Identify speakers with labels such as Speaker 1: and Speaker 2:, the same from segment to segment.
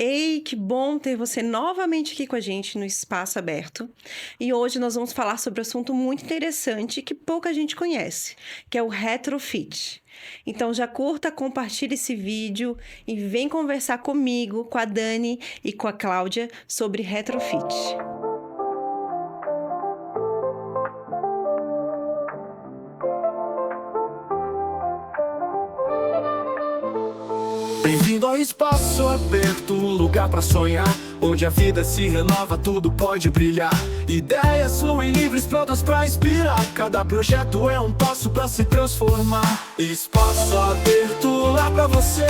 Speaker 1: Ei, que bom ter você novamente aqui com a gente no Espaço Aberto. E hoje nós vamos falar sobre um assunto muito interessante que pouca gente conhece, que é o retrofit. Então já curta, compartilhe esse vídeo e vem conversar comigo, com a Dani e com a Cláudia sobre retrofit.
Speaker 2: Bem-vindo ao Espaço Aberto, um lugar pra sonhar, onde a vida se renova, tudo pode brilhar. Ideias fluem livres, prontas pra inspirar. Cada projeto é um passo pra se transformar. Espaço Aberto lá pra você.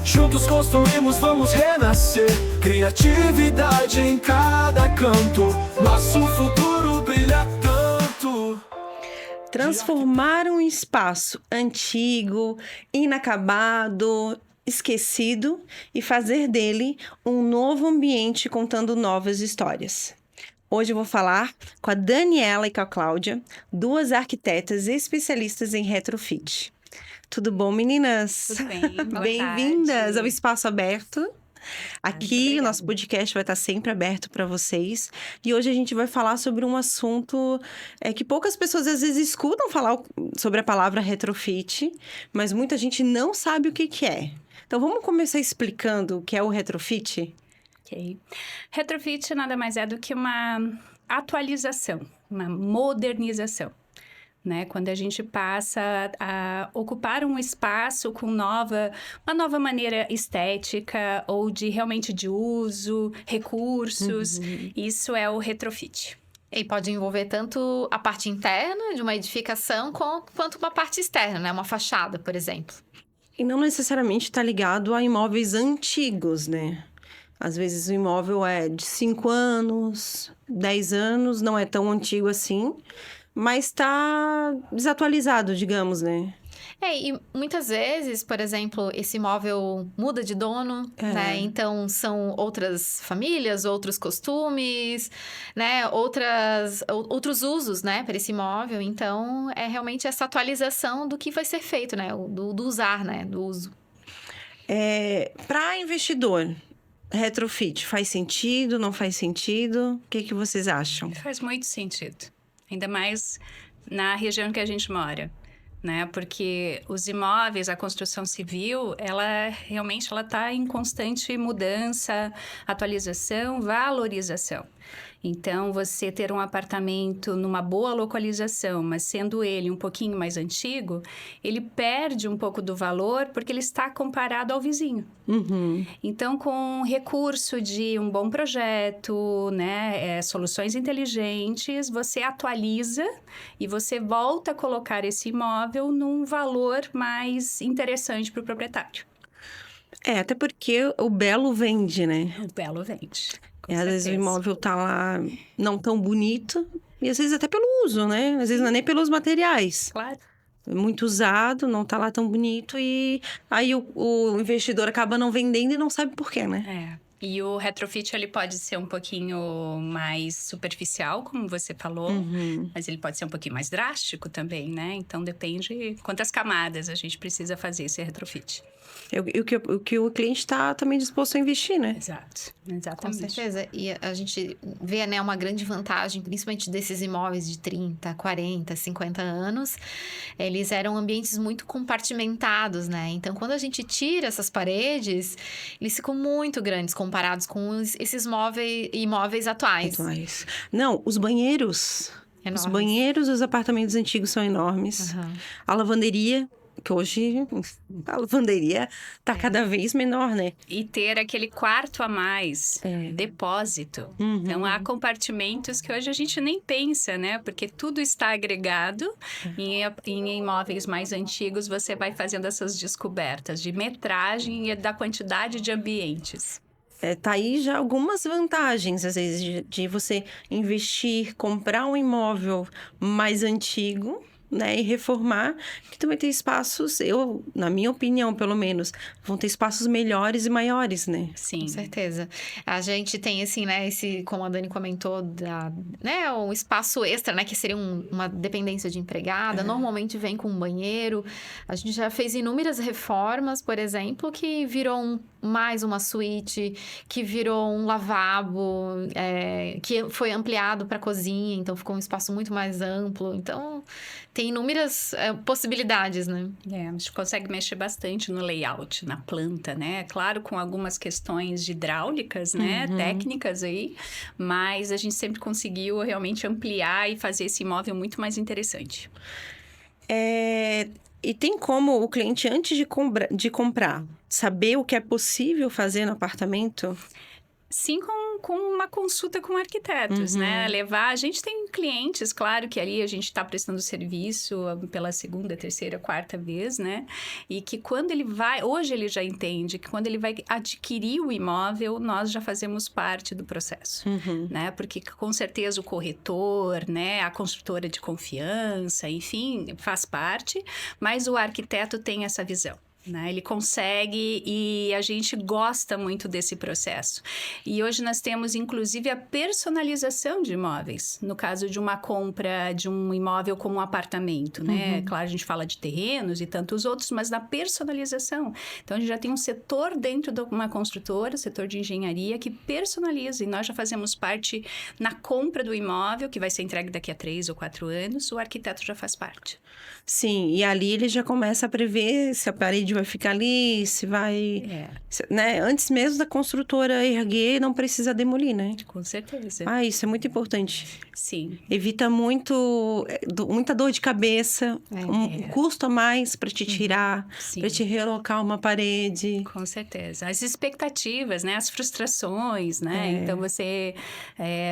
Speaker 2: Juntos construímos, vamos renascer. Criatividade em cada canto, nosso futuro brilha tanto.
Speaker 1: Transformar um espaço antigo, inacabado, esquecido e fazer dele um novo ambiente contando novas histórias. Hoje eu vou falar com a Daniela e com a Cláudia, duas arquitetas especialistas em retrofit. Tudo bom, meninas?
Speaker 3: Tudo bem, boa
Speaker 1: Bem-vindas
Speaker 3: tarde.
Speaker 1: ao Espaço Aberto. Aqui o nosso podcast vai estar sempre aberto para vocês. E hoje a gente vai falar sobre um assunto que poucas pessoas às vezes escutam falar sobre a palavra retrofit, mas muita gente não sabe o que é. Então vamos começar explicando o que é o retrofit?
Speaker 3: Ok. Retrofit nada mais é do que uma atualização, uma modernização, né? Quando a gente passa a ocupar um espaço com uma nova maneira estética ou realmente de uso, recursos, isso é o retrofit.
Speaker 4: E pode envolver tanto a parte interna de uma edificação quanto uma parte externa, né? Uma fachada, por exemplo.
Speaker 1: E não necessariamente está ligado a imóveis antigos, né? Às vezes o imóvel é de 5 anos, 10 anos, não é tão antigo assim, mas está desatualizado, digamos, né?
Speaker 4: E muitas vezes, por exemplo, esse imóvel muda de dono, né? Então, são outras famílias, outros costumes, né? Outros usos, né? Para esse imóvel. Então, é realmente essa atualização do que vai ser feito, né? Do usar, né? Do uso.
Speaker 1: Para investidor, retrofit faz sentido, não faz sentido? O que vocês acham?
Speaker 3: Faz muito sentido, ainda mais na região que a gente mora, né? Porque os imóveis, a construção civil, ela realmente está em constante mudança, atualização, valorização. Então, você ter um apartamento numa boa localização, mas sendo ele um pouquinho mais antigo, ele perde um pouco do valor porque ele está comparado ao vizinho. Então, com o recurso de um bom projeto, né, soluções inteligentes, você atualiza e você volta a colocar esse imóvel num valor mais interessante para o proprietário.
Speaker 1: Até porque o belo vende, né?
Speaker 3: O belo vende.
Speaker 1: Às vezes o imóvel tá lá não tão bonito, e às vezes até pelo uso, né? Às vezes não é nem pelos materiais.
Speaker 3: Claro.
Speaker 1: É muito usado, não tá lá tão bonito, e aí o investidor acaba não vendendo e não sabe por quê, né?
Speaker 3: E o retrofit, ele pode ser um pouquinho mais superficial, como você falou, mas ele pode ser um pouquinho mais drástico também, né? Então, depende quantas camadas a gente precisa fazer esse retrofit.
Speaker 1: O que o cliente está também disposto a investir, né?
Speaker 3: Exato,
Speaker 4: Com
Speaker 3: exatamente.
Speaker 4: certeza. E a gente vê, né, uma grande vantagem, principalmente desses imóveis de 30, 40, 50 anos. Eles eram ambientes muito compartimentados, né? Então, quando a gente tira essas paredes, eles ficam muito grandes comparados com esses imóveis atuais.
Speaker 1: Não, os banheiros.
Speaker 4: Enormes.
Speaker 1: Os banheiros dos apartamentos antigos são enormes. A lavanderia, que hoje a lavanderia tá cada vez menor, né?
Speaker 3: E ter aquele quarto a mais, depósito. Então, há compartimentos que hoje a gente nem pensa, né? Porque tudo está agregado. Em imóveis mais antigos, você vai fazendo essas descobertas de metragem e da quantidade de ambientes.
Speaker 1: Tá aí já algumas vantagens, às vezes, de você investir, comprar um imóvel mais antigo, né, e reformar, que também tem espaços, na minha opinião, pelo menos, vão ter espaços melhores e maiores, né?
Speaker 3: Sim.
Speaker 4: Com certeza. A gente tem, assim, né, como a Dani comentou, um espaço extra, né, que seria uma dependência de empregada, normalmente vem com um banheiro. A gente já fez inúmeras reformas, por exemplo, que virou mais uma suíte, que virou um lavabo, que foi ampliado para cozinha, então ficou um espaço muito mais amplo. Então, tem inúmeras possibilidades, né?
Speaker 3: A gente consegue mexer bastante no layout, na planta, né? Claro, com algumas questões de hidráulicas, né? Técnicas aí, mas a gente sempre conseguiu realmente ampliar e fazer esse imóvel muito mais interessante.
Speaker 1: E tem como o cliente, antes de comprar, saber o que é possível fazer no apartamento?
Speaker 3: Sim, com uma consulta com arquitetos, né? A gente tem clientes, claro que ali a gente está prestando serviço pela segunda, terceira, quarta vez, né? E que quando ele vai, hoje ele já entende que quando ele vai adquirir o imóvel, nós já fazemos parte do processo, né? Porque com certeza o corretor, né? A construtora de confiança, enfim, faz parte, mas o arquiteto tem essa visão. Né? Ele consegue e a gente gosta muito desse processo. E hoje nós temos, inclusive, a personalização de imóveis. No caso de uma compra de um imóvel como um apartamento, né? Claro, a gente fala de terrenos e tantos outros, mas na personalização. Então, a gente já tem um setor dentro de uma construtora, setor de engenharia, que personaliza. E nós já fazemos parte na compra do imóvel, que vai ser entregue daqui a 3 ou 4 anos. O arquiteto já faz parte.
Speaker 1: Sim, e ali ele já começa a prever se a parede vai ficar ali, se vai... né? Antes mesmo da construtora erguer, não precisa demolir, né?
Speaker 3: Com certeza.
Speaker 1: Isso é muito importante.
Speaker 3: Sim.
Speaker 1: Evita muita dor de cabeça, custo a mais para te tirar, para te relocar uma parede.
Speaker 3: Com certeza. As expectativas, né? As frustrações, né? Então, você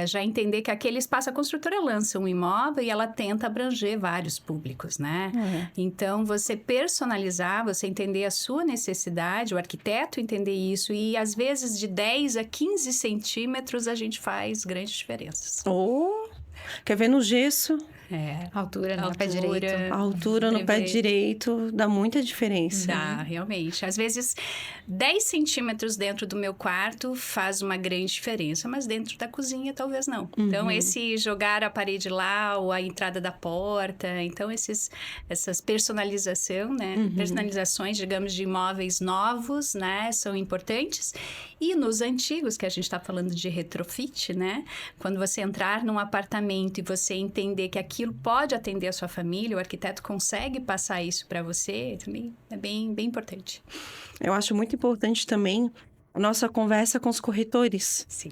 Speaker 3: já entender que aquele espaço, a construtora lança um imóvel e ela tenta abranger vários públicos, né? Então, você personalizar, você entender a sua necessidade, o arquiteto entender isso e, às vezes, de 10 a 15 centímetros, a gente faz grandes diferenças.
Speaker 1: Quer ver no gesso?
Speaker 4: Altura no pé direito.
Speaker 1: A altura no pé direito dá muita diferença.
Speaker 3: Dá, realmente. Às vezes, 10 centímetros dentro do meu quarto faz uma grande diferença, mas dentro da cozinha talvez não. Então, esse jogar a parede lá ou a entrada da porta, então essas personalização, né? Personalizações, digamos, de imóveis novos, né? São importantes. E nos antigos, que a gente está falando de retrofit, né? Quando você entrar num apartamento e você entender que aquilo pode atender a sua família, o arquiteto consegue passar isso para você, também é bem, bem importante.
Speaker 1: Eu acho muito importante também a nossa conversa com os corretores.
Speaker 3: Sim.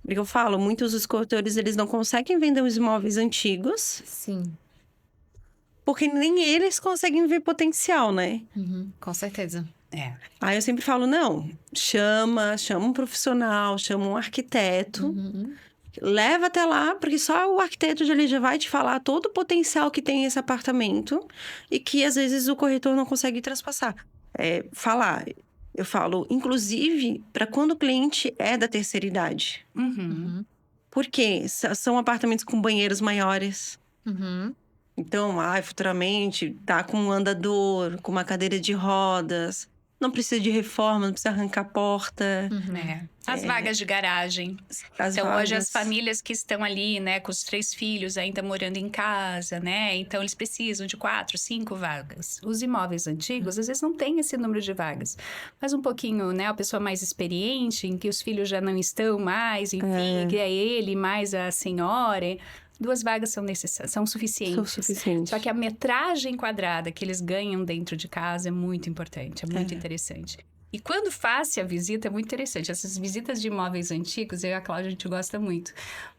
Speaker 1: Porque eu falo, muitos dos corretores, eles não conseguem vender os imóveis antigos.
Speaker 4: Sim.
Speaker 1: Porque nem eles conseguem ver potencial, né?
Speaker 4: Com certeza.
Speaker 1: Aí eu sempre falo, não, chama um profissional, chama um arquiteto, leva até lá, porque só o arquiteto já vai te falar todo o potencial que tem esse apartamento e que às vezes o corretor não consegue transpassar. Eu falo, inclusive, para quando o cliente é da terceira idade. Porque são apartamentos com banheiros maiores. Então, futuramente, tá com um andador, com uma cadeira de rodas. Não precisa de reforma, não precisa arrancar a porta.
Speaker 3: As vagas de garagem. Então, hoje as famílias que estão ali, né, com os 3 filhos ainda morando em casa, né? Então, eles precisam de 4, 5 vagas. Os imóveis antigos, às vezes, não tem esse número de vagas. Mas um pouquinho, né, a pessoa mais experiente, em que os filhos já não estão mais, enfim, que é ele mais a senhora... 2 vagas são suficientes. Só que a metragem quadrada que eles ganham dentro de casa é muito importante, é muito interessante. E quando faz-se a visita, é muito interessante. Essas visitas de imóveis antigos, eu e a Cláudia, a gente gosta muito.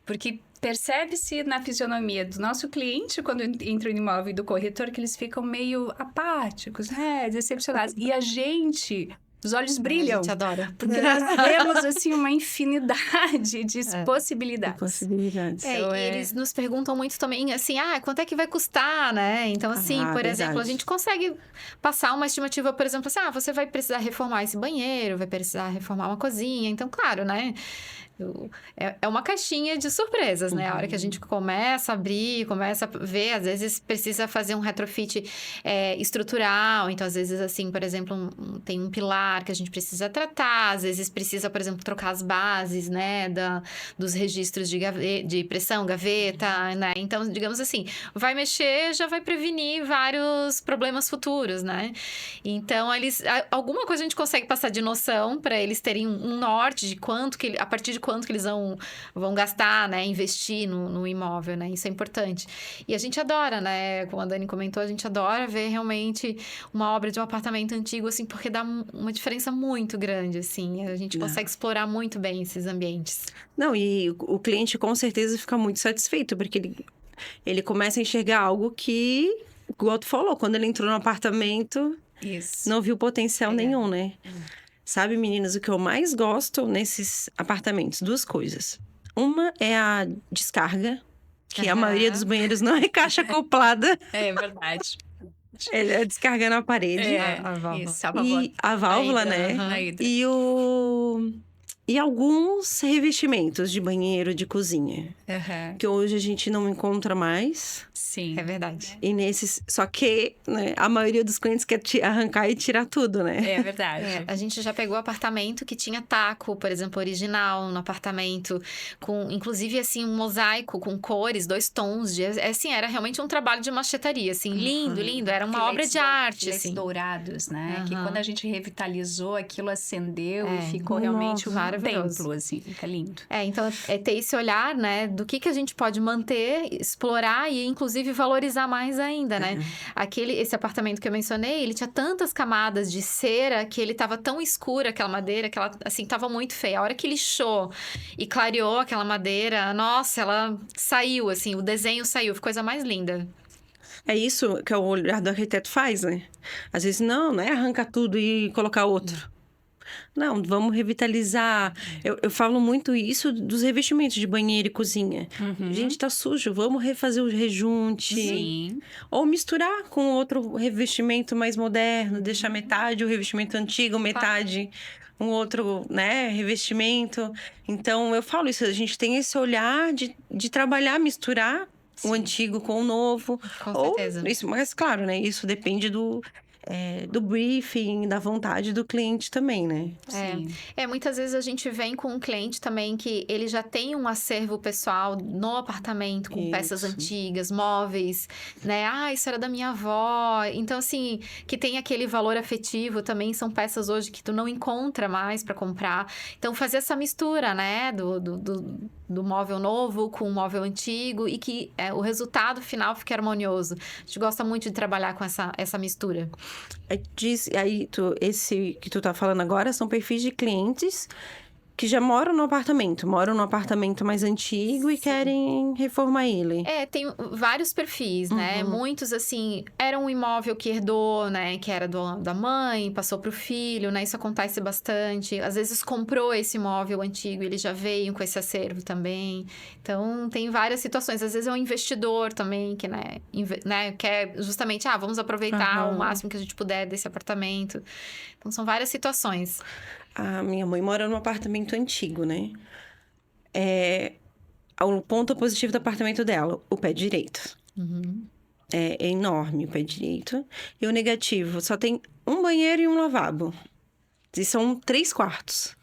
Speaker 3: Porque percebe-se na fisionomia do nosso cliente, quando entra no imóvel, e do corretor, que eles ficam meio apáticos, né? Decepcionados. E a gente... Os olhos brilham.
Speaker 4: A gente adora.
Speaker 3: Porque nós temos, assim, uma infinidade de possibilidades.
Speaker 4: E eles nos perguntam muito também, assim, quanto é que vai custar, né? Então, assim, por exemplo, a gente consegue passar uma estimativa, por exemplo, assim, você vai precisar reformar esse banheiro, vai precisar reformar uma cozinha. Então, claro, né? É uma caixinha de surpresas, né? A hora que a gente começa a abrir, começa a ver, às vezes precisa fazer um retrofit estrutural. Então, às vezes, assim, por exemplo, tem um pilar que a gente precisa tratar. Às vezes precisa, por exemplo, trocar as bases, né? Dos registros de pressão, gaveta, né? Então, digamos assim, vai mexer, já vai prevenir vários problemas futuros, né? Então, alguma coisa a gente consegue passar de noção para eles terem um norte de a partir de quanto que eles vão gastar, né? Investir no imóvel, né? Isso é importante. E a gente adora, né? Como a Dani comentou, a gente adora ver realmente uma obra de um apartamento antigo, assim, porque dá uma diferença muito grande, assim. A gente consegue explorar muito bem esses ambientes.
Speaker 1: Não, e o cliente com certeza fica muito satisfeito, porque ele começa a enxergar algo que, igual tu falou, quando ele entrou no apartamento, não viu potencial nenhum, né? Sabe, meninas, o que eu mais gosto nesses apartamentos? 2 coisas. Uma é a descarga, que a maioria dos banheiros não é caixa acoplada.
Speaker 3: É verdade.
Speaker 1: Ele é descargando a parede.
Speaker 4: A válvula.
Speaker 3: Isso,
Speaker 1: A válvula, né?
Speaker 3: A hidra.
Speaker 1: E alguns revestimentos de banheiro, de cozinha. Que hoje a gente não encontra mais.
Speaker 3: Sim.
Speaker 4: É verdade.
Speaker 1: E só que, né, a maioria dos clientes quer arrancar e tirar tudo, né?
Speaker 3: É verdade.
Speaker 4: A gente já pegou apartamento que tinha taco, por exemplo, original no apartamento, com, inclusive, assim, um mosaico com cores, 2 tons assim, era realmente um trabalho de machetaria, assim, lindo, era uma obra de arte, assim.
Speaker 3: Dourados, né? Que quando a gente revitalizou, aquilo acendeu e ficou
Speaker 1: Nossa,
Speaker 3: realmente um
Speaker 4: maravilhoso.
Speaker 3: templo, assim, fica lindo.
Speaker 4: Então, é ter esse olhar, né, do que a gente pode manter, explorar e, inclusive, valorizar mais ainda, né? Esse apartamento que eu mencionei, ele tinha tantas camadas de cera que ele tava tão escura, aquela madeira, que ela, assim, tava muito feia. A hora que lixou e clareou aquela madeira, nossa, ela saiu, assim, o desenho saiu, ficou coisa mais linda.
Speaker 1: É isso que o olhar do arquiteto faz, né? Às vezes, não é arrancar tudo e colocar outro. Não, vamos revitalizar. Eu falo muito isso dos revestimentos de banheiro e cozinha. Gente, tá sujo, vamos refazer o rejunte.
Speaker 3: Sim.
Speaker 1: Ou misturar com outro revestimento mais moderno, deixar metade o revestimento antigo, metade um outro, né, revestimento. Então, eu falo isso, a gente tem esse olhar de trabalhar, misturar o antigo com o novo.
Speaker 4: Com certeza.
Speaker 1: Isso, mas, claro, né, isso depende do briefing, da vontade do cliente também, né?
Speaker 3: Sim.
Speaker 4: Muitas vezes a gente vem com um cliente também que ele já tem um acervo pessoal no apartamento, com peças antigas, móveis, né? Isso era da minha avó. Então, assim, que tem aquele valor afetivo também, são peças hoje que tu não encontra mais para comprar. Então, fazer essa mistura, né? Do móvel novo com o móvel antigo e que o resultado final fique harmonioso. A gente gosta muito de trabalhar com essa mistura.
Speaker 1: Esse que tu tá falando agora são perfis de clientes que já moram no apartamento mais antigo e querem reformar ele.
Speaker 4: Tem vários perfis, né? Muitos, assim, era um imóvel que herdou, né? Que era da mãe, passou pro filho, né? Isso acontece bastante. Às vezes comprou esse imóvel antigo e ele já veio com esse acervo também. Então, tem várias situações. Às vezes é um investidor também que, né, quer justamente, vamos aproveitar o máximo que a gente puder desse apartamento. Então, são várias situações.
Speaker 1: A minha mãe mora num apartamento antigo, né? O ponto positivo do apartamento dela, o pé direito. É enorme o pé direito. E o negativo, só tem um banheiro e um lavabo. E são 3 quartos.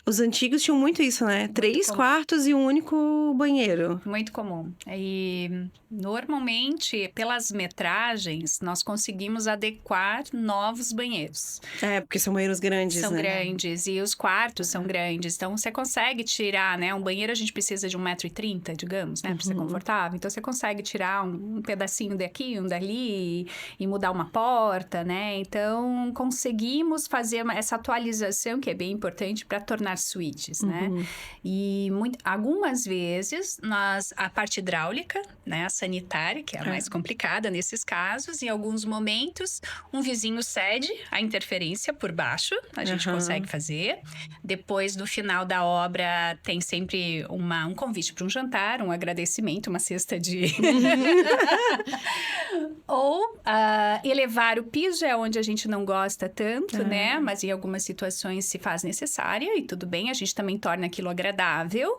Speaker 1: Os antigos tinham muito isso, né? 3 quartos e um único banheiro.
Speaker 3: Muito comum. E normalmente, pelas metragens, nós conseguimos adequar novos banheiros.
Speaker 1: Porque são banheiros grandes,
Speaker 3: São
Speaker 1: né?
Speaker 3: grandes e os quartos são grandes. Então, você consegue tirar, né? Um banheiro a gente precisa de 1,30 m, digamos, né? Para ser confortável. Então, você consegue tirar um pedacinho daqui, um dali e mudar uma porta, né? Então, conseguimos fazer essa atualização, que é bem importante para tornar suítes, né? E algumas vezes, a parte hidráulica, né? A sanitária, que é a mais complicada nesses casos, em alguns momentos, um vizinho cede a interferência por baixo, a gente consegue fazer. Depois, no final da obra, tem sempre um convite para um jantar, um agradecimento, uma cesta de... Ou elevar o piso é onde a gente não gosta tanto, né? Mas em algumas situações se faz necessária e tudo bem. A gente também torna aquilo agradável.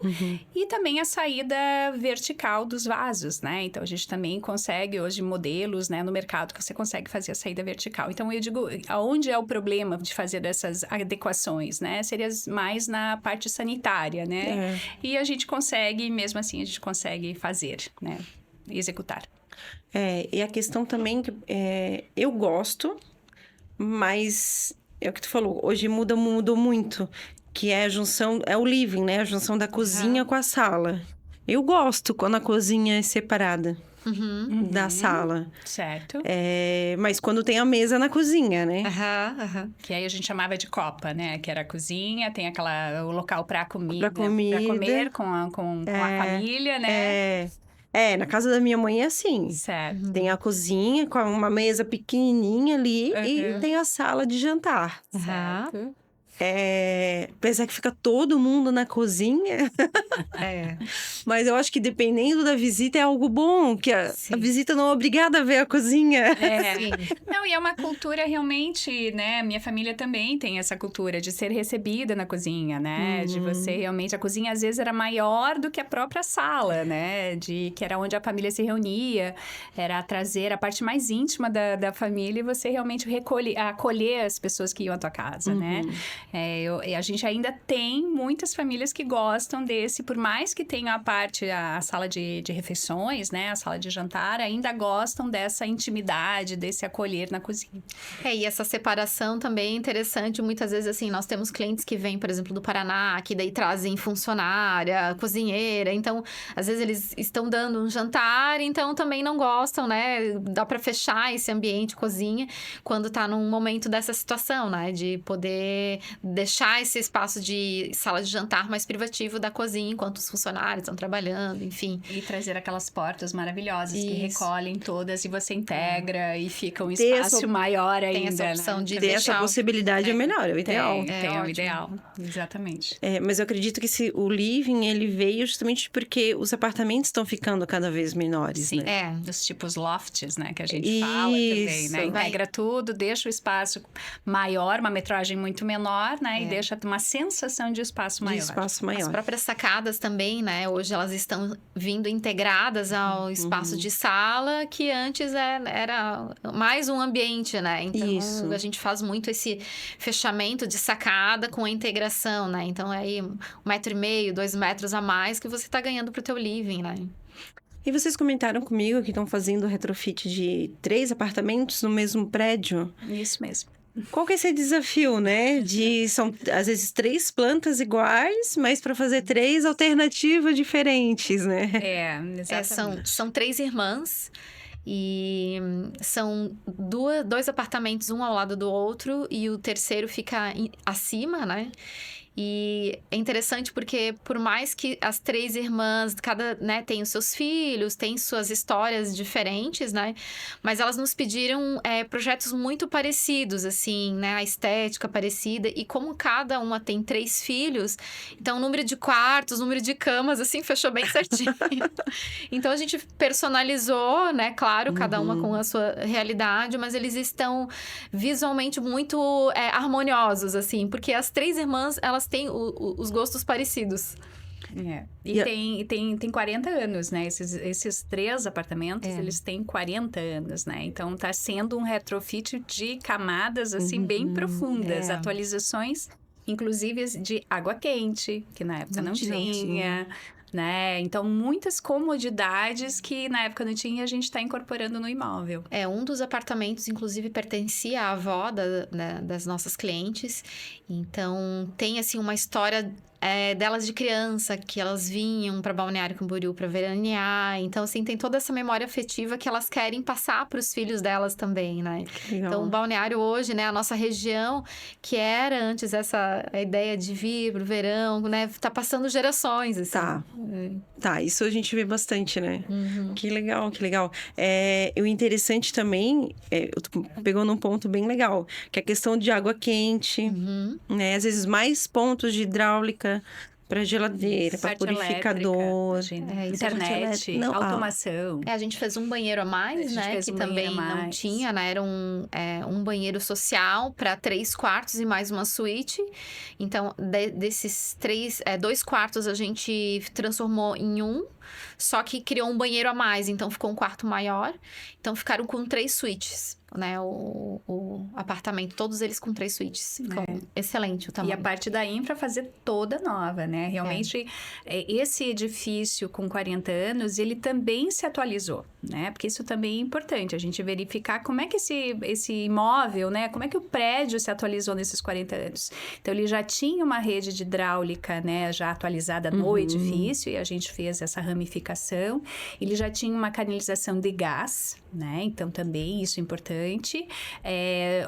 Speaker 3: E também a saída vertical dos vasos, né? Então, a gente também consegue hoje modelos, né, no mercado que você consegue fazer a saída vertical. Então, eu digo, aonde é o problema de fazer dessas adequações, né? Seria mais na parte sanitária, né? E a gente consegue, mesmo assim, a gente consegue fazer, né? Executar.
Speaker 1: E a questão também, eu gosto, mas é o que tu falou, hoje mudou muito, que é a junção, é o living, né? A junção da cozinha com a sala. Eu gosto quando a cozinha é separada da sala.
Speaker 3: Certo.
Speaker 1: Mas quando tem a mesa na cozinha, né?
Speaker 3: Que aí a gente chamava de copa, né? Que era a cozinha, tem o local para comida,
Speaker 1: Pra comida.
Speaker 3: Pra comer com a família, né?
Speaker 1: Na casa da minha mãe é assim.
Speaker 3: Certo.
Speaker 1: Tem a cozinha com uma mesa pequenininha ali e tem a sala de jantar.
Speaker 3: Certo.
Speaker 1: Apesar que fica todo mundo na cozinha. Mas eu acho que dependendo da visita é algo bom, que a visita não é obrigada a ver a cozinha.
Speaker 3: Não, e é uma cultura realmente, né? Minha família também tem essa cultura de ser recebida na cozinha, né? De você realmente... A cozinha, às vezes, era maior do que a própria sala, né? Que era onde a família se reunia. Era trazer a parte mais íntima da família e você realmente acolher as pessoas que iam à tua casa, né? A gente ainda tem muitas famílias que gostam desse, por mais que tenha a sala de refeições, né? A sala de jantar, ainda gostam dessa intimidade, desse acolher na cozinha.
Speaker 4: E essa separação também é interessante. Muitas vezes, assim, nós temos clientes que vêm, por exemplo, do Paraná, que daí trazem funcionária, cozinheira. Então, às vezes eles estão dando um jantar, então também não gostam, né? Dá para fechar esse ambiente cozinha quando tá num momento dessa situação, né? De poder deixar esse espaço de sala de jantar mais privativo da cozinha, enquanto os funcionários estão trabalhando, enfim.
Speaker 3: E trazer aquelas portas maravilhosas que recolhem todas e você integra e fica um espaço maior ainda.
Speaker 4: Tem essa opção, né?
Speaker 1: De ter essa possibilidade é melhor, é o ideal.
Speaker 3: Tem o ideal, exatamente.
Speaker 1: Mas eu acredito que o living, ele veio justamente porque os apartamentos estão ficando cada vez menores,
Speaker 3: Sim,
Speaker 1: né?
Speaker 3: Dos tipos lofts, né? Que a gente fala também, né? Integra tudo, deixa o espaço maior, uma metragem muito menor, né? E deixa uma sensação de espaço maior.
Speaker 4: As próprias sacadas também, né? Hoje elas estão vindo integradas ao espaço de sala, que antes era mais um ambiente, né? Então, a gente faz muito esse fechamento de sacada com a integração, né? Então, aí 1,5 m, 2 metros a mais que você tá ganhando pro teu living, né?
Speaker 1: E vocês comentaram comigo que estão fazendo retrofit de 3 apartamentos no mesmo prédio?
Speaker 3: Isso mesmo.
Speaker 1: Qual que é esse desafio, né? São, às vezes, 3 plantas iguais, mas para fazer 3 alternativas diferentes, né?
Speaker 3: Exatamente.
Speaker 4: São 3 irmãs e são 2 apartamentos, um ao lado do outro, e o terceiro fica acima, né? E é interessante porque, por mais que as 3 irmãs, cada, né, tem os seus filhos, tem suas histórias diferentes, né? Mas elas nos pediram projetos muito parecidos, assim, né? A estética parecida. E como cada uma tem 3 filhos, então o número de quartos, o número de camas, assim, fechou bem certinho. Então, a gente personalizou, né? Claro, cada uma com a sua realidade, mas eles estão visualmente muito harmoniosos, assim. Porque as 3 irmãs, elas têm os gostos parecidos.
Speaker 3: E tem 40 anos, né? Esses 3 apartamentos, eles têm 40 anos, né? Então, tá sendo um retrofit de camadas, assim, bem profundas. Atualizações, inclusive, de água quente, que na época não tinha. Né? Então, muitas comodidades que na época não tinha, a gente está incorporando no imóvel.
Speaker 4: Um dos apartamentos, inclusive, pertencia à avó das nossas clientes. Então, tem, assim, uma história delas de criança, que elas vinham para Balneário Camboriú para veranear. Então, assim, tem toda essa memória afetiva que elas querem passar para os filhos delas também, né? Então, o Balneário hoje, né, a nossa região, que era antes essa ideia de vir pro verão, né, tá passando gerações, assim.
Speaker 1: Tá, isso a gente vê bastante, né? Que legal, que legal. O interessante também, tu pegou num ponto bem legal, que é a questão de água quente, né? Às vezes mais pontos de hidráulica Para geladeira, para
Speaker 3: Parte elétrica,
Speaker 1: purificador.
Speaker 3: imagina.
Speaker 4: isso,
Speaker 3: Internet,
Speaker 1: Não,
Speaker 3: automação.
Speaker 4: A gente fez um banheiro a
Speaker 3: A
Speaker 4: mais,
Speaker 3: gente
Speaker 4: né?
Speaker 3: fez
Speaker 4: Que
Speaker 3: um
Speaker 4: também
Speaker 3: banheiro a
Speaker 4: não
Speaker 3: mais.
Speaker 4: tinha, né? Era um banheiro social para 3 quartos e mais uma suíte. Então, desses 2 quartos a gente transformou em um, só que criou um banheiro a mais, então ficou um quarto maior. Então, ficaram com 3 suítes, né? O apartamento, todos eles com 3 suítes. Ficou excelente o
Speaker 3: E
Speaker 4: tamanho.
Speaker 3: a parte da infra fazer toda nova, né? Realmente, esse edifício com 40 anos, ele também se atualizou, né? Porque isso também é importante, a gente verificar como é que esse imóvel, né? Como é que o prédio se atualizou nesses 40 anos. Então, ele já tinha uma rede de hidráulica, né? Já atualizada no edifício, e a gente fez essa ramificação. Ele já tinha uma canalização de gás, né? Então, também isso é importante.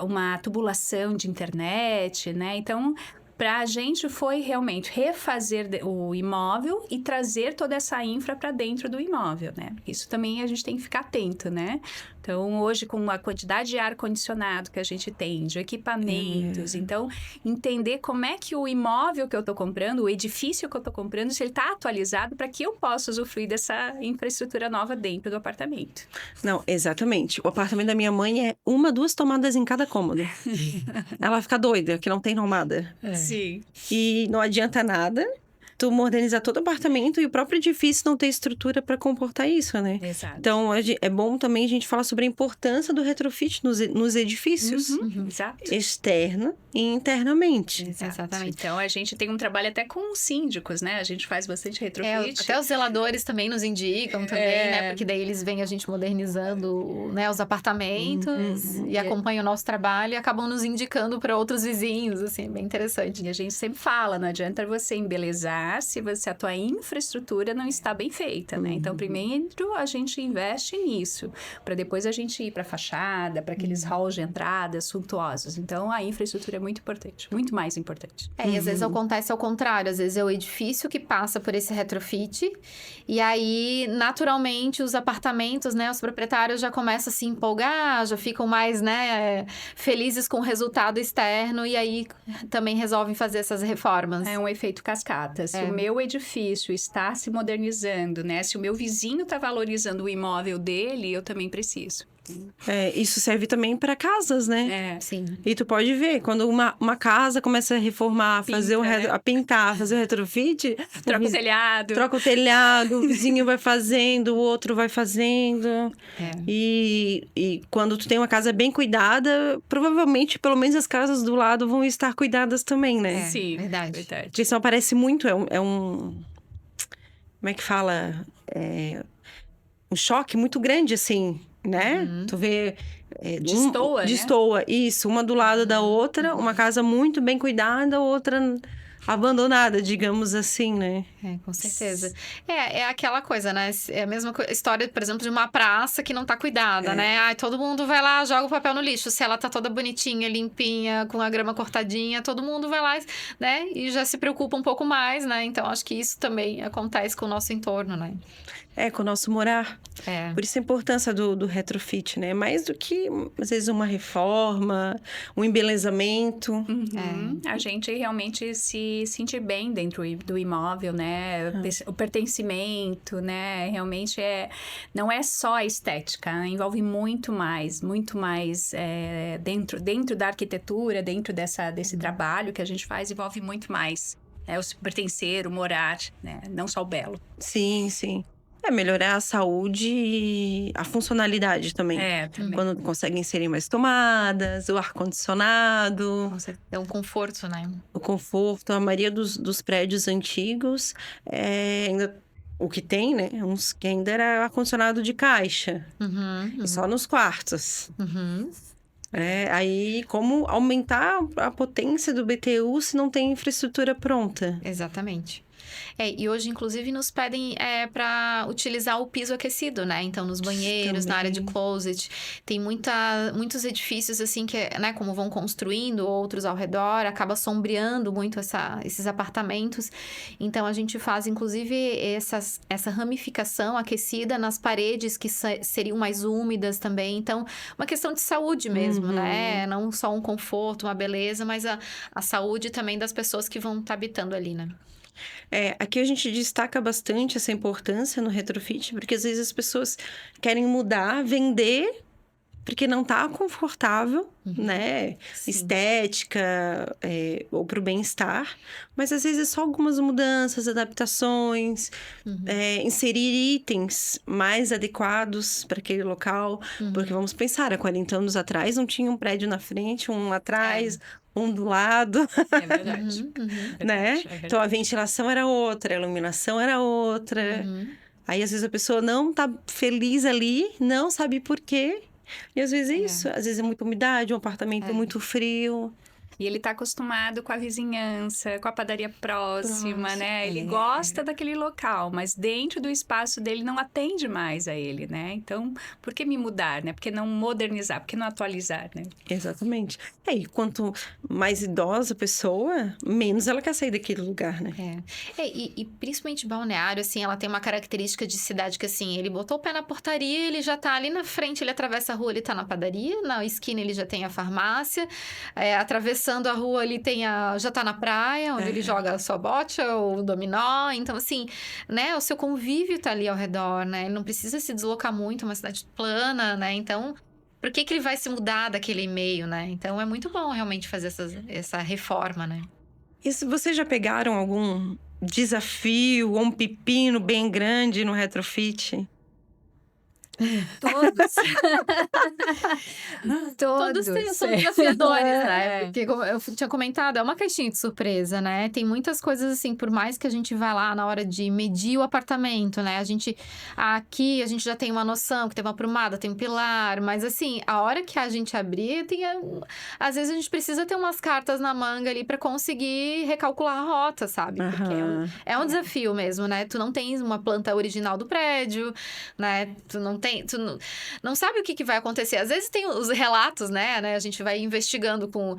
Speaker 3: Uma tubulação de internet, né? Então, para a gente foi realmente refazer o imóvel e trazer toda essa infra para dentro do imóvel, né? Isso também a gente tem que ficar atento, né? Então, hoje, com a quantidade de ar-condicionado que a gente tem, de equipamentos, então, entender como é que o imóvel que eu estou comprando, o edifício que eu estou comprando, se ele está atualizado para que eu possa usufruir dessa infraestrutura nova dentro do apartamento.
Speaker 1: Não, exatamente. O apartamento da minha mãe é 1, 2 tomadas em cada cômodo. Ela fica doida que não tem tomada.
Speaker 3: Sim.
Speaker 1: E não adianta nada tu modernizar todo o apartamento e o próprio edifício não ter estrutura para comportar isso, né?
Speaker 3: Exato.
Speaker 1: Então, é bom também a gente falar sobre a importância do retrofit nos edifícios.
Speaker 3: Exato.
Speaker 1: Externa e internamente.
Speaker 4: Exatamente.
Speaker 3: Então, a gente tem um trabalho até com síndicos, né? A gente faz bastante retrofit.
Speaker 4: Até os zeladores também nos indicam também, né? Porque daí eles vêm a gente modernizando, né, os apartamentos e acompanham o nosso trabalho e acabam nos indicando para outros vizinhos, assim, bem interessante.
Speaker 3: E a gente sempre fala, não adianta você embelezar se a tua infraestrutura não está bem feita, né? Então, primeiro a gente investe nisso, para depois a gente ir para a fachada, para aqueles halls de entradas suntuosos. Então, a infraestrutura é muito importante, muito mais importante.
Speaker 4: E às vezes acontece ao contrário, às vezes é o edifício que passa por esse retrofit e aí, naturalmente, os apartamentos, né, os proprietários já começam a se empolgar, já ficam mais, né, felizes com o resultado externo e aí também resolvem fazer essas reformas.
Speaker 3: É um efeito cascata. Se o meu edifício está se modernizando, né, se o meu vizinho está valorizando o imóvel dele, eu também preciso.
Speaker 1: Isso serve também para casas, né?
Speaker 4: Sim.
Speaker 1: E tu pode ver, quando uma casa começa a reformar, a pintar, fazer o retrofit...
Speaker 3: Troca o telhado.
Speaker 1: Troca o telhado, o vizinho vai fazendo, o outro vai fazendo. E quando tu tem uma casa bem cuidada, provavelmente, pelo menos as casas do lado vão estar cuidadas também, né?
Speaker 3: Sim,
Speaker 4: verdade.
Speaker 1: Porque isso aparece muito, é um... Como é que fala? Um choque muito grande, assim, né? Tu vê...
Speaker 3: Destoa, né?
Speaker 1: Destoa, isso. Uma do lado da outra, uma casa muito bem cuidada, outra abandonada, digamos assim, né?
Speaker 4: Com certeza. É aquela coisa, né? É a mesma história, por exemplo, de uma praça que não tá cuidada, né? Ai, todo mundo vai lá, joga o papel no lixo. Se ela tá toda bonitinha, limpinha, com a grama cortadinha, todo mundo vai lá, né? E já se preocupa um pouco mais, né? Então, acho que isso também acontece com o nosso entorno, né?
Speaker 1: Com o nosso morar. Por isso a importância do retrofit, né? Mais do que, às vezes, uma reforma, um embelezamento.
Speaker 3: A gente realmente se sentir bem dentro do imóvel, né? O pertencimento, né? Realmente não é só a estética, né? Envolve muito mais dentro da arquitetura, dentro desse trabalho que a gente faz, envolve muito mais. O pertencer, o morar, né? Não só o belo.
Speaker 1: Sim, sim. Melhorar a saúde e a funcionalidade também.
Speaker 3: Também.
Speaker 1: Quando conseguem inserir mais tomadas, o ar-condicionado.
Speaker 4: É um conforto, né?
Speaker 1: O conforto. A maioria dos prédios antigos, ainda o que tem, né? Uns que ainda era ar-condicionado de caixa. E só nos quartos. Aí, como aumentar a potência do BTU se não tem infraestrutura pronta?
Speaker 4: Exatamente. E hoje, inclusive, nos pedem para utilizar o piso aquecido, né? Então, nos banheiros, na área de closet. Tem muitos edifícios, assim, que, né? Como vão construindo, outros ao redor, acaba sombreando muito esses apartamentos. Então, a gente faz, inclusive, essa ramificação aquecida nas paredes que seriam mais úmidas também. Então, uma questão de saúde mesmo, né? Não só um conforto, uma beleza, mas a saúde também das pessoas que vão estar habitando ali, né?
Speaker 1: Aqui a gente destaca bastante essa importância no retrofit, porque às vezes as pessoas querem mudar, vender, porque não tá confortável, né?
Speaker 4: Sim.
Speaker 1: Estética, ou pro bem-estar. Mas às vezes é só algumas mudanças, adaptações, inserir itens mais adequados para aquele local. Porque vamos pensar, há 40 anos atrás não tinha um prédio na frente, um atrás, um do lado,
Speaker 3: É verdade.
Speaker 1: né?
Speaker 3: É verdade.
Speaker 1: Então a ventilação era outra, a iluminação era outra. Aí às vezes a pessoa não tá feliz ali, não sabe por quê. E às vezes é isso, às vezes é muita umidade, um apartamento muito frio.
Speaker 3: E ele tá acostumado com a vizinhança, com a padaria próxima, né? Ele
Speaker 1: é.
Speaker 3: gosta daquele local, mas dentro do espaço dele não atende mais a ele, né? Então, por que me mudar, né? Por que não modernizar? Por que não atualizar, né?
Speaker 1: Exatamente. E quanto mais idosa a pessoa, menos ela quer sair daquele lugar, né?
Speaker 4: E principalmente Balneário, assim, ela tem uma característica de cidade que, assim, ele botou o pé na portaria, ele já tá ali na frente, ele atravessa a rua, ele tá na padaria, na esquina ele já tem a farmácia, atravessando a rua ele já tá na praia, onde ele joga a sua bocha ou o dominó, então, assim, né, o seu convívio tá ali ao redor, né, ele não precisa se deslocar muito, uma cidade plana, né, então... Por que ele vai se mudar daquele meio, né? Então, é muito bom realmente fazer essa reforma, né?
Speaker 1: E se vocês já pegaram algum desafio ou um pepino bem grande no retrofit?
Speaker 3: Todos.
Speaker 4: Todos são desafiadores, né? Porque, como eu tinha comentado, é uma caixinha de surpresa, né? Tem muitas coisas assim, por mais que a gente vá lá na hora de medir o apartamento, né? Aqui a gente já tem uma noção que tem uma aprumada, tem um pilar, mas assim, a hora que a gente abrir, às vezes a gente precisa ter umas cartas na manga ali pra conseguir recalcular a rota, sabe? Porque é um desafio mesmo, né? Tu não tens uma planta original do prédio, né? Tu não sabe o que vai acontecer. Às vezes tem os relatos, né? A gente vai investigando com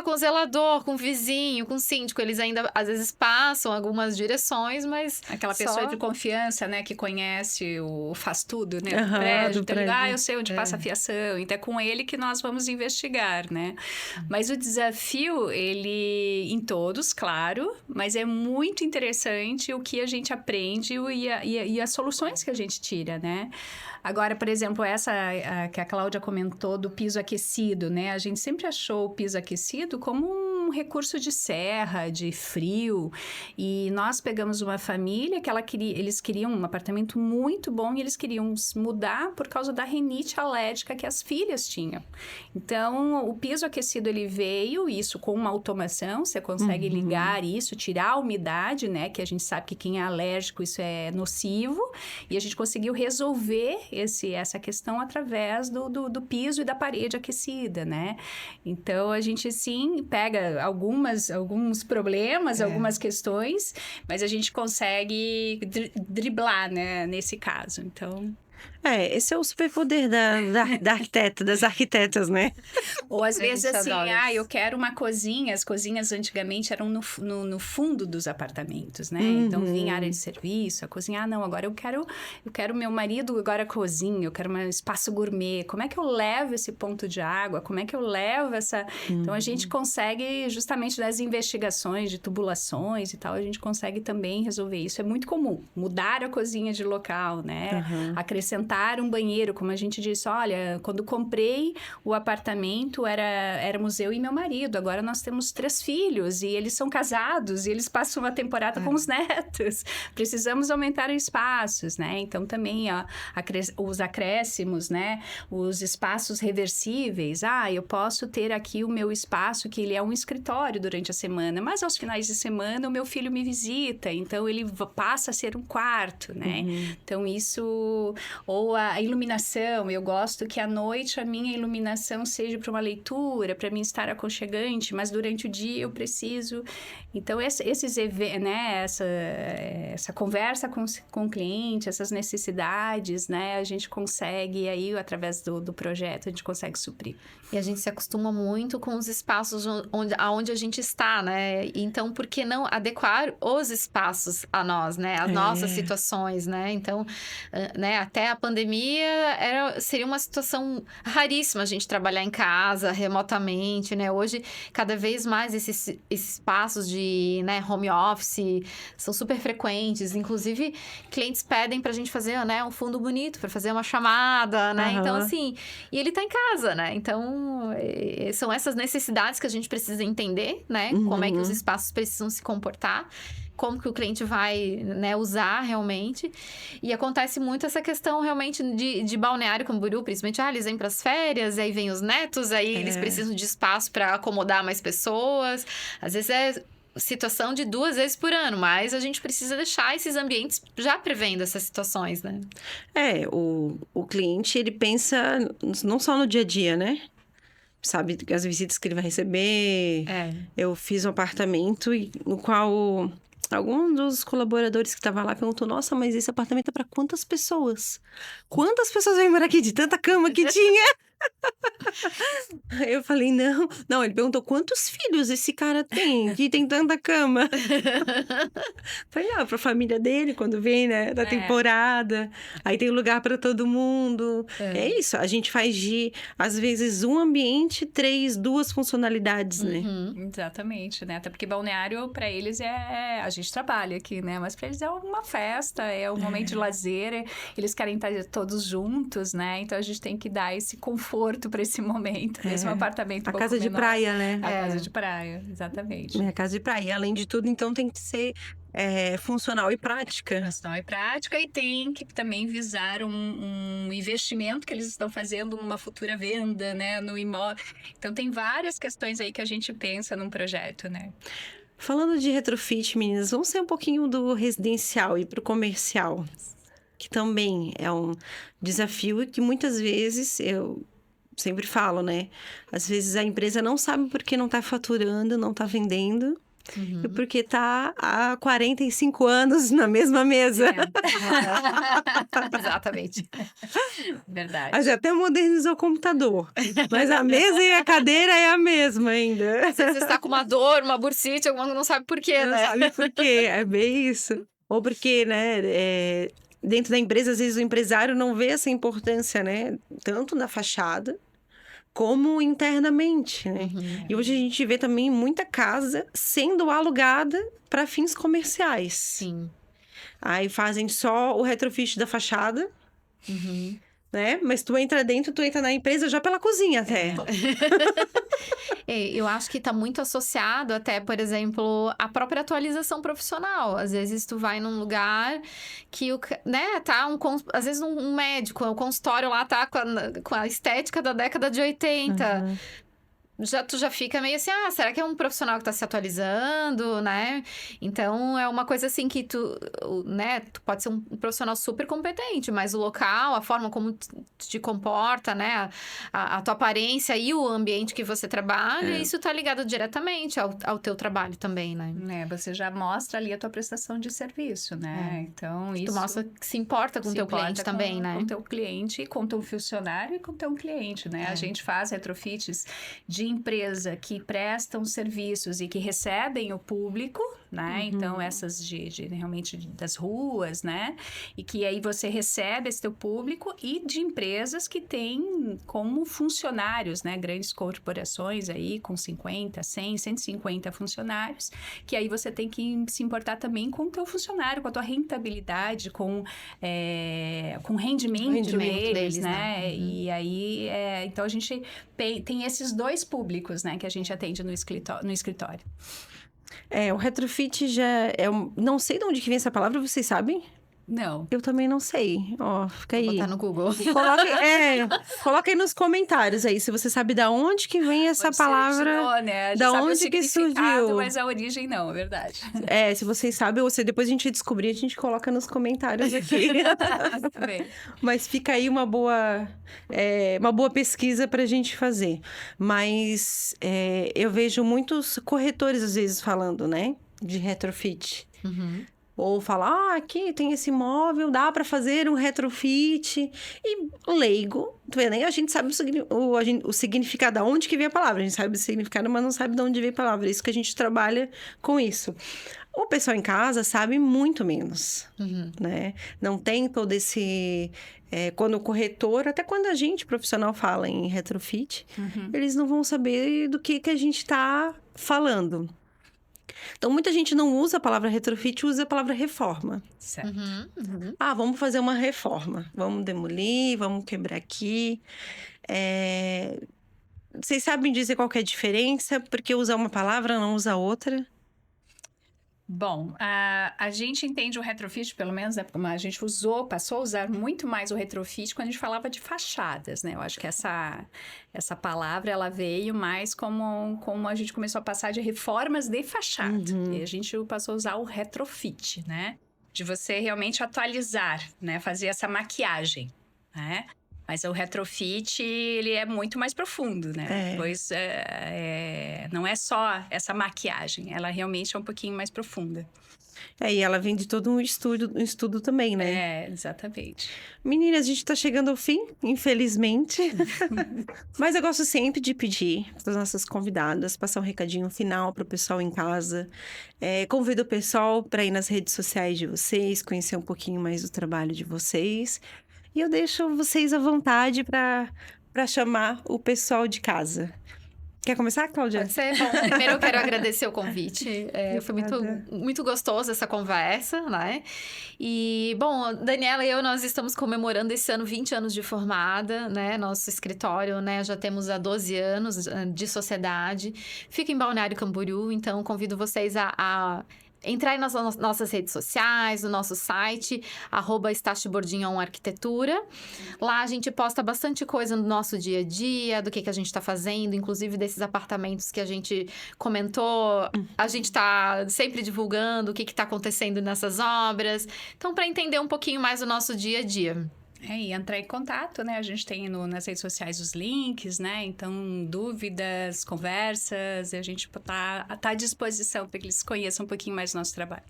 Speaker 4: o zelador, com o vizinho, com o síndico. Eles ainda, às vezes, passam algumas direções, mas...
Speaker 3: Aquela pessoa de confiança, né? Que conhece o faz tudo, né?
Speaker 1: Aham,
Speaker 3: Do prédio.
Speaker 1: do
Speaker 3: Então,
Speaker 1: prédio.
Speaker 3: eu sei onde passa a fiação. Então, é com ele que nós vamos investigar, né? Mas o desafio, ele... Em todos, claro. Mas é muito interessante o que a gente aprende e as soluções que a gente tira, né? Agora, por exemplo, que a Cláudia comentou do piso aquecido, né? A gente sempre achou o piso aquecido como um recurso de serra, de frio. E nós pegamos uma família que eles queriam um apartamento muito bom e eles queriam mudar por causa da rinite alérgica que as filhas tinham. Então, o piso aquecido, ele veio, isso com uma automação, você consegue ligar isso, tirar a umidade, né? Que a gente sabe que quem é alérgico, isso é nocivo. E a gente conseguiu resolver essa questão através do piso e da parede aquecida, né? Então, a gente, sim, pega alguns problemas, algumas questões, mas a gente consegue driblar, né, nesse caso. Então...
Speaker 1: Esse é o superpoder da arquiteta, das arquitetas, né?
Speaker 3: Ou às vezes assim,
Speaker 4: adora
Speaker 3: eu quero uma cozinha. As cozinhas antigamente eram no fundo dos apartamentos, né? Então vinha área de serviço, a cozinha. Não, agora eu quero meu marido agora cozinha, eu quero um espaço gourmet. Como é que eu levo esse ponto de água? Como é que eu levo essa... Então a gente consegue, justamente das investigações de tubulações e tal, a gente consegue também resolver isso. É muito comum, mudar a cozinha de local, né? Acrescentar um banheiro, como a gente disse, olha, quando comprei o apartamento, éramos eu e meu marido, agora nós temos 3 filhos, e eles são casados, e eles passam uma temporada com os netos, precisamos aumentar espaços, né? Então, também, os acréscimos, né? Os espaços reversíveis, eu posso ter aqui o meu espaço, que ele é um escritório durante a semana, mas aos finais de semana o meu filho me visita, então ele passa a ser um quarto, né? Então, isso... Ou a iluminação, eu gosto que à noite a minha iluminação seja para uma leitura, para mim estar aconchegante, mas durante o dia eu preciso... Então, esses eventos, né, essa conversa com o cliente, essas necessidades, né, a gente consegue aí, através do projeto, a gente consegue suprir.
Speaker 4: E a gente se acostuma muito com os espaços aonde a gente está, né? Então, por que não adequar os espaços a nós, né? As nossas situações, né? Então, né, até A pandemia seria uma situação raríssima a gente trabalhar em casa, remotamente, né? Hoje, cada vez mais esses espaços de, né, home office são super frequentes. Inclusive, clientes pedem pra gente fazer, né, um fundo bonito, para fazer uma chamada, né? Então, assim, e ele tá em casa, né? Então, são essas necessidades que a gente precisa entender, né? Como é que os espaços precisam se comportar, como que o cliente vai, né, usar realmente. E acontece muito essa questão realmente de Balneário Camboriú, principalmente, eles vêm para as férias, aí vem os netos, aí eles precisam de espaço para acomodar mais pessoas. Às vezes é situação de 2 vezes por ano, mas a gente precisa deixar esses ambientes já prevendo essas situações, né?
Speaker 1: O cliente, ele pensa não só no dia a dia, né? Sabe, as visitas que ele vai receber. Eu fiz um apartamento no qual algum dos colaboradores que estava lá perguntou: nossa, mas esse apartamento é para quantas pessoas? Quantas pessoas vêm morar aqui de tanta cama que tinha? Eu falei, não, ele perguntou quantos filhos esse cara tem, que tem tanta cama. Falei, pra família dele, quando vem, né, da temporada, aí tem lugar para todo mundo. É isso, a gente faz às vezes, um ambiente, 2 funcionalidades, né?
Speaker 3: Exatamente, né? Até porque balneário, para eles, a gente trabalha aqui, né? Mas para eles é uma festa, é um momento de lazer, eles querem estar todos juntos, né? Então, a gente tem que dar esse conforto para esse momento, mesmo apartamento
Speaker 1: a casa de praia, né?
Speaker 3: A casa de praia, exatamente.
Speaker 1: A casa de praia. Além de tudo, então, tem que ser funcional e prática.
Speaker 3: Funcional e prática, e tem que também visar um investimento que eles estão fazendo numa futura venda, né? No imóvel. Então, tem várias questões aí que a gente pensa num projeto, né?
Speaker 1: Falando de retrofit, meninas, vamos sair um pouquinho do residencial e para o comercial, que também é um desafio e que muitas vezes eu sempre falo, né? Às vezes a empresa não sabe por que não tá faturando, não tá vendendo. E porque tá há 45 anos na mesma mesa.
Speaker 3: Exatamente. Verdade.
Speaker 1: A gente até modernizou o computador. Mas a mesa e a cadeira é a mesma ainda.
Speaker 4: Às vezes você está com uma dor, uma bursite, alguma não sabe por quê, né?
Speaker 1: Não sabe por quê, é bem isso. Ou porque, né, dentro da empresa, às vezes o empresário não vê essa importância, né? Tanto na fachada, como internamente, né? E hoje a gente vê também muita casa sendo alugada para fins comerciais.
Speaker 4: Sim.
Speaker 1: Aí fazem só o retrofit da fachada, né? Mas tu entra na empresa já pela cozinha até.
Speaker 4: Eu acho que está muito associado até, por exemplo, a própria atualização profissional. Às vezes tu vai num lugar que né, tá às vezes um médico, o consultório lá tá com a estética da década de 80. Tu já fica meio assim, será que é um profissional que tá se atualizando, né? Então, é uma coisa assim que tu pode ser um profissional super competente, mas o local, a forma como tu te comporta, né? A tua aparência e o ambiente que você trabalha, isso tá ligado diretamente ao teu trabalho também, né?
Speaker 3: Você já mostra ali a tua prestação de serviço, né? Então, isso...
Speaker 4: Tu mostra que se importa com o teu cliente também, né?
Speaker 3: Com o teu cliente, com o teu funcionário e com o teu cliente, né? A gente faz retrofits de empresa que prestam serviços e que recebem o público, né? Então, essas realmente das ruas, né? E que aí você recebe esse teu público, e de empresas que têm como funcionários, né? Grandes corporações aí com 50, 100, 150 funcionários, que aí você tem que se importar também com o teu funcionário, com a tua rentabilidade, com o rendimento deles, né? E aí, então a gente tem esses 2 públicos, né, que a gente atende no escritório.
Speaker 1: O retrofit já não sei de onde que vem essa palavra, vocês sabem?
Speaker 3: Não.
Speaker 1: Eu também não sei. Fica aí.
Speaker 4: Vou botar no Google.
Speaker 1: Coloca aí nos comentários aí, se você sabe da onde que vem essa palavra.
Speaker 3: Originou, né?
Speaker 1: Da onde que surgiu.
Speaker 3: Mas a origem não, é verdade.
Speaker 1: Se vocês sabem, ou se depois a gente descobrir, a gente coloca nos comentários aqui.
Speaker 3: Bem.
Speaker 1: Mas fica aí uma boa pesquisa pra gente fazer. Mas eu vejo muitos corretores, às vezes, falando, né? De retrofit. Ou falar, aqui tem esse móvel, dá para fazer um retrofit. E leigo, nem a gente sabe o significado, onde que vem a palavra. A gente sabe o significado, mas não sabe de onde vem a palavra. Isso que a gente trabalha com isso. O pessoal em casa sabe muito menos, né? Não tem todo esse... quando o corretor, até quando a gente, profissional, fala em retrofit, eles não vão saber do que a gente está falando. Então, muita gente não usa a palavra retrofit, usa a palavra reforma.
Speaker 3: Certo.
Speaker 1: Vamos fazer uma reforma. Vamos demolir, vamos quebrar aqui. Vocês sabem dizer qual que é a diferença? Porque usar uma palavra, não usar outra?
Speaker 3: Bom, a gente entende o retrofit, pelo menos, né? Porque a gente passou a usar muito mais o retrofit quando a gente falava de fachadas, né? Eu acho que essa palavra, ela veio mais como a gente começou a passar de reformas de fachada. E a gente passou a usar o retrofit, né? De você realmente atualizar, né? Fazer essa maquiagem, né? Mas o retrofit, ele é muito mais profundo, né? Pois não é só essa maquiagem, ela realmente é um pouquinho mais profunda.
Speaker 1: E ela vem de todo um estudo também, né?
Speaker 3: Exatamente.
Speaker 1: Meninas, a gente tá chegando ao fim, infelizmente. Mas eu gosto sempre de pedir para as nossas convidadas passar um recadinho final para o pessoal em casa. Convido o pessoal para ir nas redes sociais de vocês, conhecer um pouquinho mais do trabalho de vocês. E eu deixo vocês à vontade para chamar o pessoal de casa. Quer começar, Cláudia?
Speaker 4: Pode ser. Bom, primeiro eu quero agradecer o convite. Foi muito gostoso essa conversa, né? E, bom, Daniela e eu, nós estamos comemorando esse ano 20 anos de formada, né? Nosso escritório, né? Já temos há 12 anos de sociedade. Fica em Balneário Camboriú, então convido vocês a entrar nas nossas redes sociais, no nosso site, @estachebordinhonarquitetura. Lá a gente posta bastante coisa no nosso dia a dia, do que a gente está fazendo, inclusive desses apartamentos que a gente comentou. A gente está sempre divulgando o que está acontecendo nessas obras. Então, para entender um pouquinho mais o nosso dia a dia.
Speaker 3: E entrar em contato, né? A gente tem nas redes sociais os links, né? Então, dúvidas, conversas, a gente tá à disposição para que eles conheçam um pouquinho mais do nosso trabalho.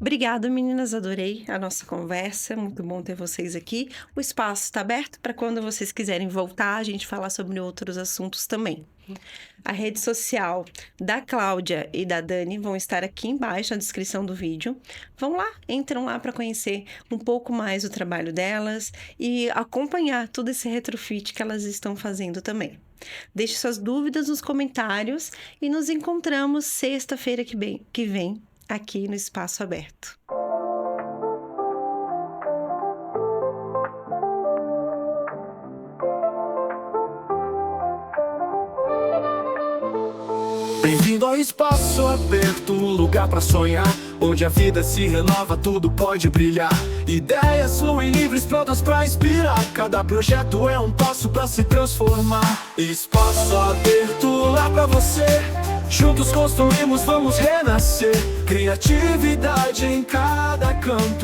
Speaker 1: Obrigada, meninas. Adorei a nossa conversa. Muito bom ter vocês aqui. O espaço está aberto para quando vocês quiserem voltar, a gente falar sobre outros assuntos também. A rede social da Cláudia e da Dani vão estar aqui embaixo na descrição do vídeo. Vão lá, entram lá para conhecer um pouco mais o trabalho delas e acompanhar todo esse retrofit que elas estão fazendo também. Deixe suas dúvidas nos comentários e nos encontramos sexta-feira que vem aqui no Espaço Aberto.
Speaker 2: Bem-vindo ao Espaço Aberto, um lugar pra sonhar, onde a vida se renova, tudo pode brilhar. Ideias fluem livres, prontas pra inspirar. Cada projeto é um passo pra se transformar. Espaço Aberto, lá pra você. Juntos construímos, vamos renascer. Criatividade em cada canto.